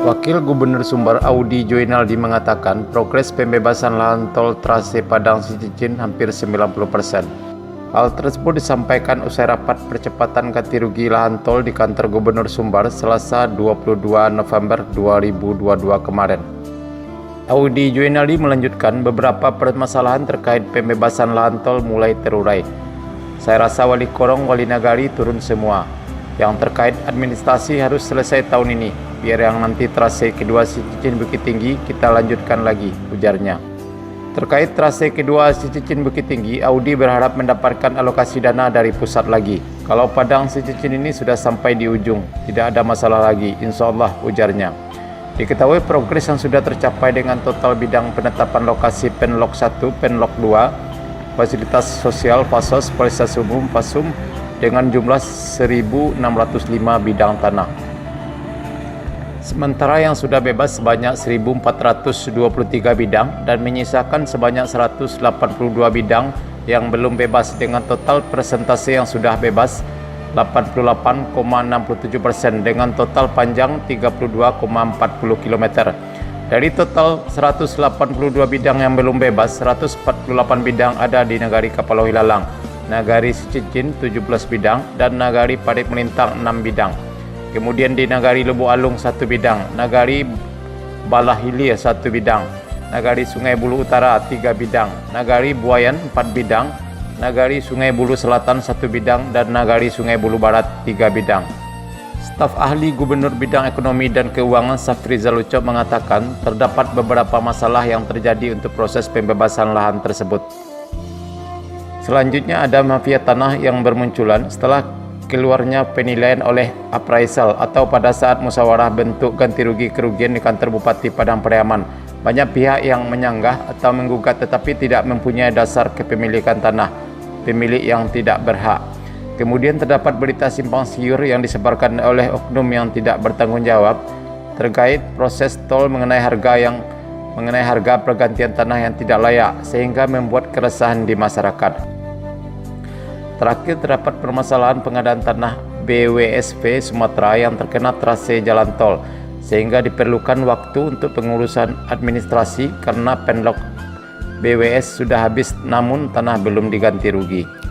Wakil Gubernur Sumbar Audi Joinaldi mengatakan progres pembebasan lahan tol trase Padang Cicicin hampir 90%. Hal tersebut disampaikan usai rapat percepatan ganti rugi lahan tol di kantor Gubernur Sumbar Selasa 22 November 2022 kemarin. Audi Joinaldi melanjutkan beberapa permasalahan terkait pembebasan lahan tol mulai terurai. Saya rasa wali korong wali nagari turun semua. Yang terkait administrasi harus selesai tahun ini, biar yang nanti trase kedua Cicicin Bukit Tinggi kita lanjutkan lagi, ujarnya. Terkait trase kedua Cicicin Bukit Tinggi, Audi berharap mendapatkan alokasi dana dari pusat lagi. Kalau Padang Cicicin ini sudah sampai di ujung, tidak ada masalah lagi, insya Allah, ujarnya. Diketahui progres yang sudah tercapai dengan total bidang penetapan lokasi Penlok 1, Penlok 2, fasilitas sosial, Fasos, fasilitas umum, Fasum, dengan jumlah 1.605 bidang tanah. Sementara yang sudah bebas sebanyak 1.423 bidang dan menyisakan sebanyak 182 bidang yang belum bebas dengan total persentase yang sudah bebas 88,67% dengan total panjang 32,40 km. Dari total 182 bidang yang belum bebas, 148 bidang ada di Nagari Kapaloh Ilalang, Nagari Cicicin 17 bidang, dan Nagari Parit Melintang 6 bidang. Kemudian di Nagari Lubuk Alung 1 bidang, Nagari Balahilir 1 bidang, Nagari Sungai Bulu Utara 3 bidang, Nagari Buayan 4 bidang, Nagari Sungai Bulu Selatan 1 bidang, dan Nagari Sungai Bulu Barat 3 bidang. Staf ahli Gubernur Bidang Ekonomi dan Keuangan Safrizal Ucok mengatakan terdapat beberapa masalah yang terjadi untuk proses pembebasan lahan tersebut. Selanjutnya ada mafia tanah yang bermunculan setelah keluarnya penilaian oleh appraisal atau pada saat musyawarah bentuk ganti rugi kerugian di kantor Bupati Padang Pariaman. Banyak pihak yang menyanggah atau menggugat tetapi tidak mempunyai dasar kepemilikan tanah, pemilik yang tidak berhak. Kemudian terdapat berita simpang siur yang disebarkan oleh oknum yang tidak bertanggung jawab terkait proses tol mengenai harga pergantian tanah yang tidak layak sehingga membuat keresahan di masyarakat. Terakhir terdapat permasalahan pengadaan tanah BWSP Sumatera yang terkena trase jalan tol sehingga diperlukan waktu untuk pengurusan administrasi karena penlok BWS sudah habis namun tanah belum diganti rugi.